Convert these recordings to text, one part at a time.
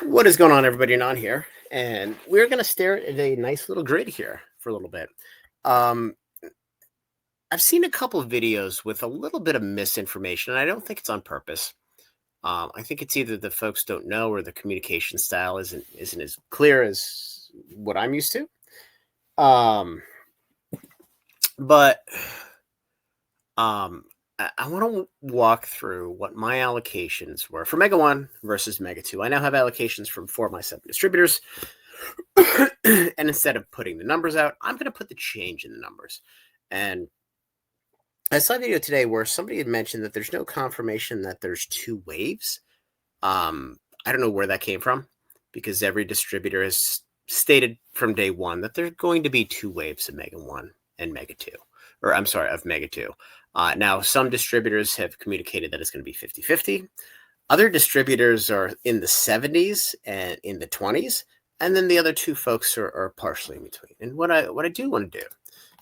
What is going on, everybody? Non here, and we're going to stare at a nice little grid here for a little bit. Um, I've seen a couple of videos with a little bit of misinformation, and I don't think it's on purpose. I think it's either the folks don't know or the communication style isn't as clear as what I'm used to. Um, but I want to walk through what my allocations were for Mega 1 versus Mega 2. I now have allocations from 4 of my 7 distributors. And instead of putting the numbers out, I'm going to put the change in the numbers. And I saw a video today where somebody had mentioned that there's no confirmation that there's 2 waves. I don't know where that came from, because every distributor has stated from day one that there's going to be 2 waves of Mega 1 and Mega 2. Or I'm sorry, of Mega 2. Now, some distributors have communicated that it's going to be 50-50. Other distributors are in the 70s and in the 20s. And then the other 2 folks are partially in between. And what I do want to do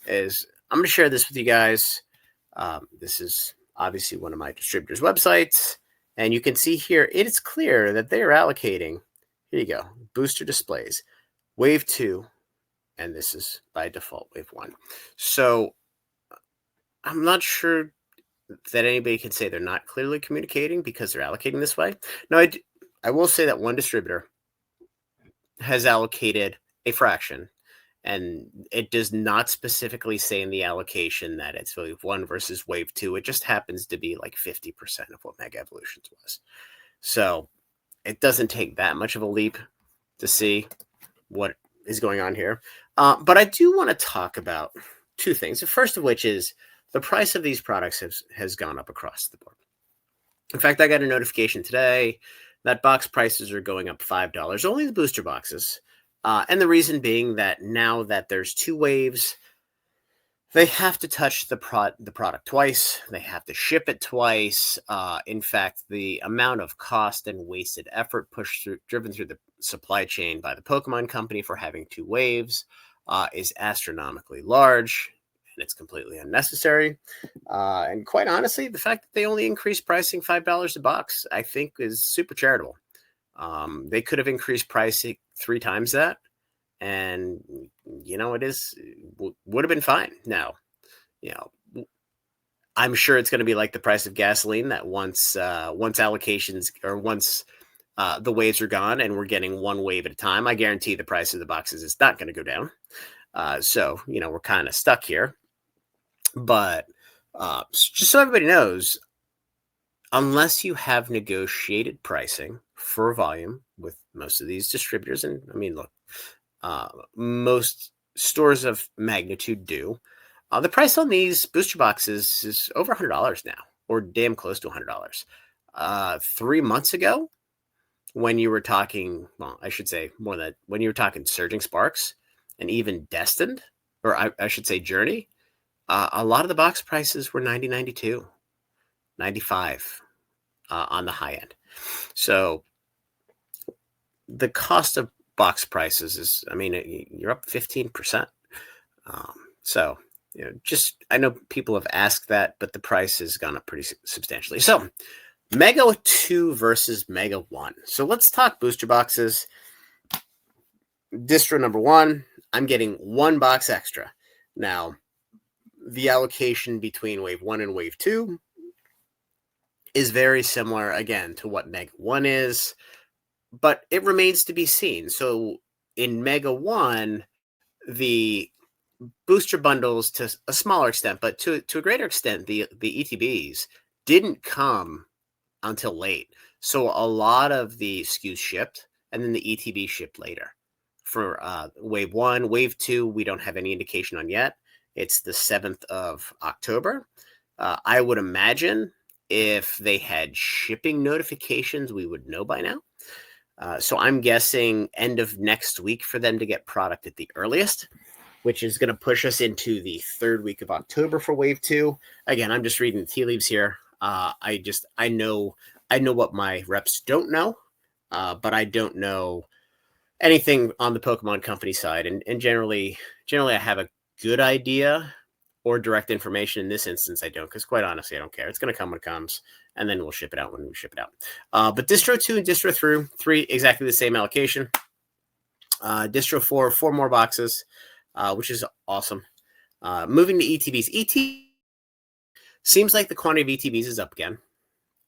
is I'm going to share this with you guys. This is obviously one of my distributors' websites. And you can see here, it is clear that they are allocating, here you go, booster displays, wave 2, and this is by default wave 1. So I'm not sure that anybody can say they're not clearly communicating because they're allocating this way. Now, I will say that one distributor has allocated a fraction, and it does not specifically say in the allocation that it's wave 1 versus wave 2. It just happens to be like 50% of what Mega Evolutions was. So it doesn't take that much of a leap to see what is going on here. But I do want to talk about 2 things. The first of which is the price of these products has gone up across the board. In fact, I got a notification today that box prices are going up $5, only the booster boxes. And the reason being that now that there's 2 waves, they have to touch the product twice. They have to ship it twice. In fact, the amount of cost and wasted effort driven through the supply chain by the Pokemon company for having 2 waves is astronomically large, and it's completely unnecessary. And quite honestly, the fact that they only increased pricing $5 a box, I think, is super charitable. They could have increased pricing 3 times that, and would have been fine. Now, I'm sure it's going to be like the price of gasoline, that once allocations or once the waves are gone and we're getting 1 wave at a time, I guarantee the price of the boxes is not going to go down. So we're kind of stuck here. But just so everybody knows, unless you have negotiated pricing for volume with most of these distributors, and I mean, look, most stores of magnitude do, the price on these booster boxes is over $100 now, or damn close to $100. 3 months ago, when you were talking, well, I should say more than when you were talking Surging Sparks and even Destined, or I should say Journey, a lot of the box prices were $90, $92, $95 on the high end. So the cost of box prices is, I mean, you're up 15%. So, I know people have asked that, but the price has gone up pretty substantially. So Mega 2 versus Mega 1. So let's talk booster boxes. Distro number 1, I'm getting 1 box extra. Now, the allocation between wave 1 and wave 2 is very similar, again, to what Mega 1 is, but it remains to be seen. So in Mega 1, the booster bundles, to a smaller extent, but to a greater extent, the ETBs didn't come until late. So a lot of the SKUs shipped, and then the ETB shipped later. For wave 1, wave 2, we don't have any indication on yet. It's the 7th of October. I would imagine if they had shipping notifications, we would know by now. So I'm guessing end of next week for them to get product at the earliest, which is going to push us into the 3rd week of October for wave 2. Again, I'm just reading the tea leaves here. I know what my reps don't know, but I don't know anything on the Pokemon company side. And generally I have a good idea or direct information. In this instance, I don't, because quite honestly, I don't care. It's going to come when it comes. and then we'll ship it out when we ship it out. But distro 2 and distro 3, exactly the same allocation. Distro 4, 4 more boxes, which is awesome. Moving to ETBs. Seems like the quantity of ETBs is up again.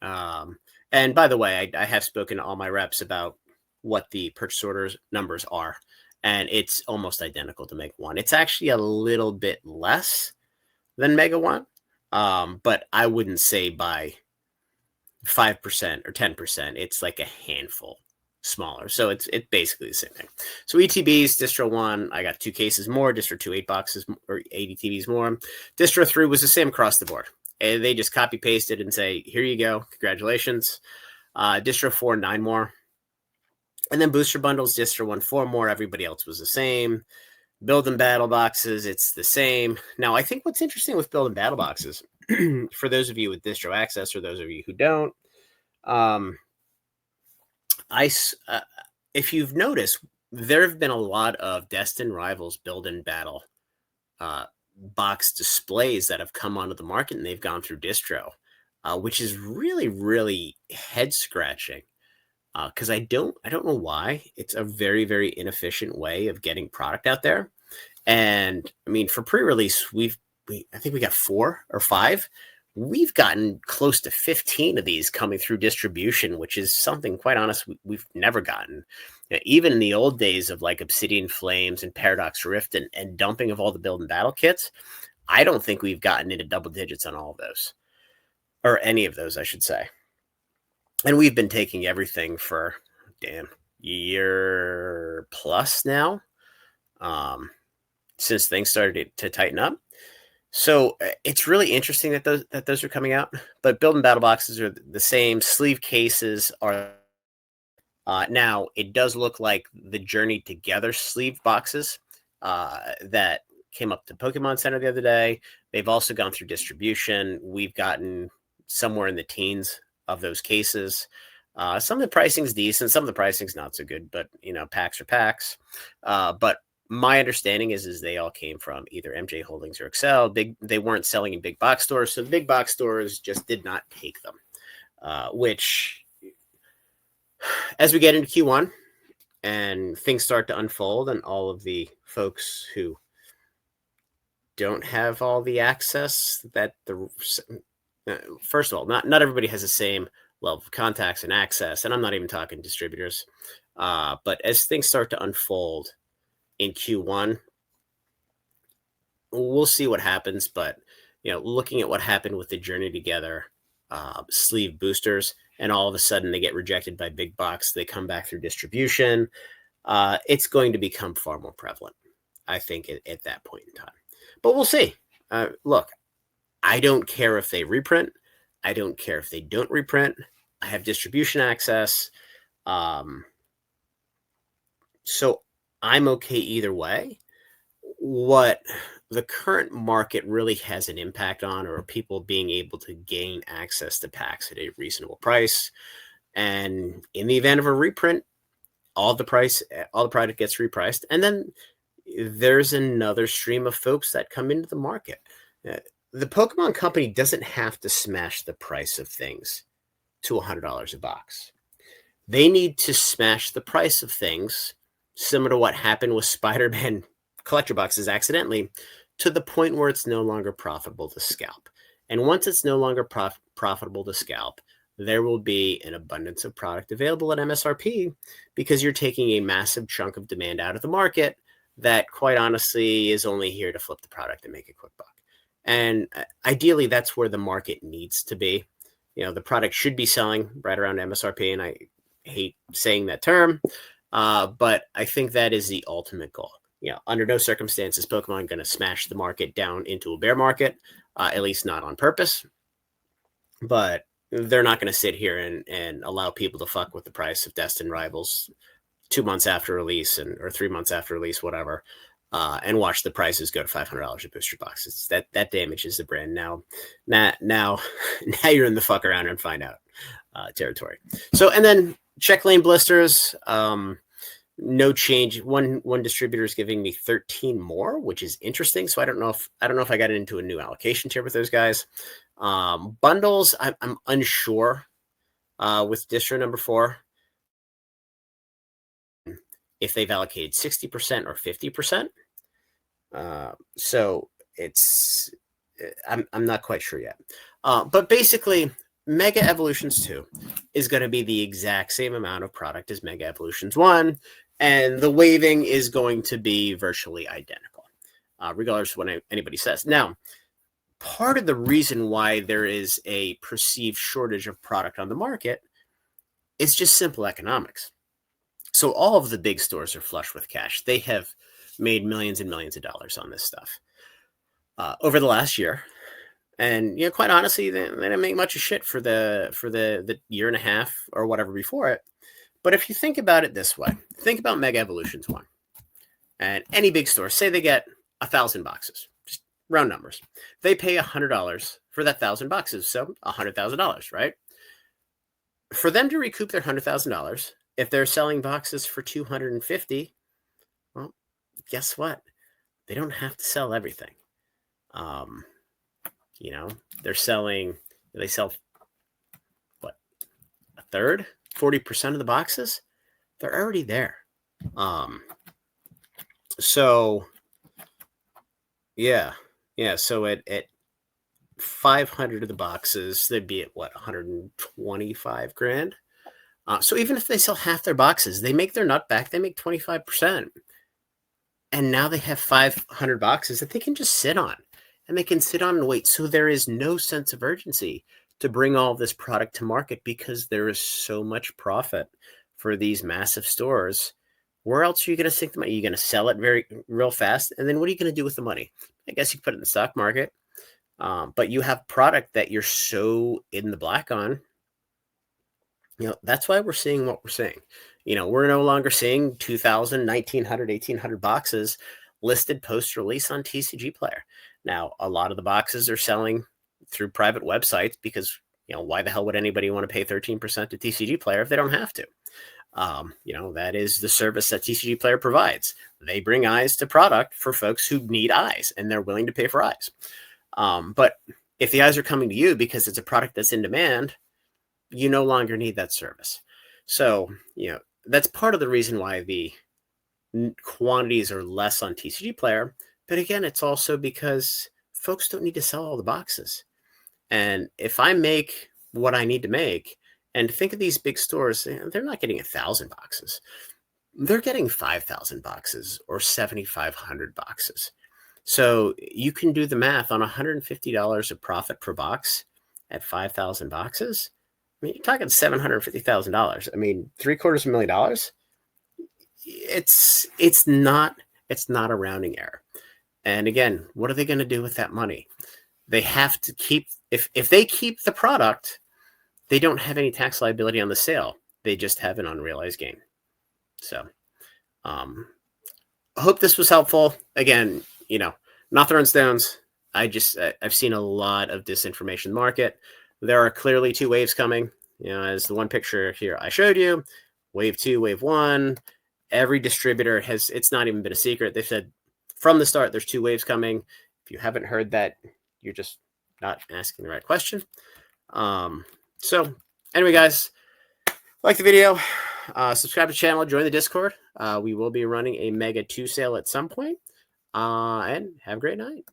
And by the way, I have spoken to all my reps about what the purchase orders numbers are, and it's almost identical to Mega 1. It's actually a little bit less than Mega 1, but I wouldn't say by 5% or 10%. It's like a handful smaller. So it's basically the same thing. So ETBs, distro 1, I got 2 cases more. Distro 2, 8 boxes or 8 ETBs more. Distro 3 was the same across the board. And they just copy pasted and say, here you go. Congratulations. Distro 4, 9 more. And then booster bundles, distro 1, 4 more. Everybody else was the same. Build and battle boxes, it's the same. Now, I think what's interesting with build and battle boxes, for those of you with distro access or those of you who don't, if you've noticed, there have been a lot of Destined Rivals build and battle box displays that have come onto the market, and they've gone through distro, which is really, really head scratching. Because I don't know why. It's a very, very inefficient way of getting product out there. And I mean, for pre-release, I think we got 4 or 5. We've gotten close to 15 of these coming through distribution, which is something, quite honest, we've never gotten. Even in the old days of like Obsidian Flames and Paradox Rift and dumping of all the build and battle kits, I don't think we've gotten into double digits on all of those, or any of those, I should say. And we've been taking everything for year plus now, since things started to tighten up. So it's really interesting that those are coming out. But build and battle boxes are the same. Sleeve cases are now. It does look like the Journey Together sleeve boxes that came up to Pokemon Center the other day. They've also gone through distribution. We've gotten somewhere in the teens of those cases. Some of the pricing's decent, some of the pricing's not so good, but packs are packs. But my understanding is they all came from either MJ Holdings or Excel. They weren't selling in big box stores, so the big box stores just did not take them. Which, as we get into Q1 and things start to unfold, and all of the folks who don't have all the access that first of all, not everybody has the same level of contacts and access, and I'm not even talking distributors. But as things start to unfold in Q1, we'll see what happens. But looking at what happened with the Journey Together sleeve boosters, and all of a sudden they get rejected by big box, they come back through distribution. It's going to become far more prevalent, I think, at that point in time. But we'll see. Look, I don't care if they reprint. I don't care if they don't reprint. I have distribution access. So I'm okay either way. What the current market really has an impact on are people being able to gain access to packs at a reasonable price. And in the event of a reprint, all the product gets repriced. And then there's another stream of folks that come into the market. The Pokemon Company doesn't have to smash the price of things to $100 a box. They need to smash the price of things, similar to what happened with Spider-Man collector boxes accidentally, to the point where it's no longer profitable to scalp. And once it's no longer profitable to scalp, there will be an abundance of product available at MSRP, because you're taking a massive chunk of demand out of the market that, quite honestly, is only here to flip the product and make a quick buck. And ideally, that's where the market needs to be. The product should be selling right around MSRP, and I hate saying that term, but I think that is the ultimate goal. Under no circumstances Pokemon going to smash the market down into a bear market, at least not on purpose. But they're not going to sit here and allow people to fuck with the price of Destined Rivals 2 months after release or 3 months after release, whatever. And watch the prices go to $500 a booster box. It's that damages the brand. Now you're in the fuck around and find out territory. So, and then check lane blisters. No change. One distributor is giving me 13 more, which is interesting. So I don't know if I got into a new allocation tier with those guys. Bundles, I'm unsure with distro number 4 if they've allocated 60% or 50%. So it's I'm not quite sure yet. But basically, Mega Evolutions 2 is going to be the exact same amount of product as Mega Evolutions 1, and the waving is going to be virtually identical, regardless of what anybody says. Now, part of the reason why there is a perceived shortage of product on the market is just simple economics. So all of the big stores are flush with cash. They have made millions and millions of dollars on this stuff over the last year. And quite honestly, they didn't make much of shit for the year and a half or whatever before it. But if you think about it this way, think about Mega Evolutions 1. And any big store, say they get 1,000 boxes, just round numbers. They pay $100 for that 1,000 boxes, so $100,000, right? For them to recoup their $100,000, if they're selling boxes for $250, well, guess what? They don't have to sell everything. They sell what, a third, 40% of the boxes? They're already there. So so at 500 of the boxes, they'd be at what, 125 grand. So even if they sell half their boxes, they make their nut back. They make 25%. And now they have 500 boxes that they can just sit on, and they can sit on and wait. So there is no sense of urgency to bring all this product to market because there is so much profit for these massive stores. Where else are you going to sink the money? Are you going to sell it real fast? And then what are you going to do with the money? I guess you put it in the stock market. But you have product that you're so in the black on. That's why we're seeing what we're seeing. We're no longer seeing 2,000, 1,900, 1,800 boxes listed post-release on TCG Player. Now, a lot of the boxes are selling through private websites because, why the hell would anybody want to pay 13% to TCG Player if they don't have to? That is the service that TCG Player provides. They bring eyes to product for folks who need eyes, and they're willing to pay for eyes. But if the eyes are coming to you because it's a product that's in demand, you no longer need that service. So, that's part of the reason why the quantities are less on TCG Player. But again, it's also because folks don't need to sell all the boxes. And if I make what I need to make, and think of these big stores, they're not getting 1,000 boxes. They're getting 5,000 boxes or 7,500 boxes. So you can do the math on $150 of profit per box at 5,000 boxes. I mean, you're talking $750,000. I mean, $750,000. It's not a rounding error. And again, what are they going to do with that money? They have to keep, if they keep the product, they don't have any tax liability on the sale. They just have an unrealized gain. So, I hope this was helpful. Again, not throwing stones. I've seen a lot of disinformation in the market. There are clearly two waves coming. As the one picture here I showed you, wave 2, wave 1. Every distributor it's not even been a secret. They said from the start, there's two waves coming. If you haven't heard that, you're just not asking the right question. So anyway, guys, like the video, subscribe to the channel, join the Discord. We will be running a Mega 2 sale at some point. And have a great night.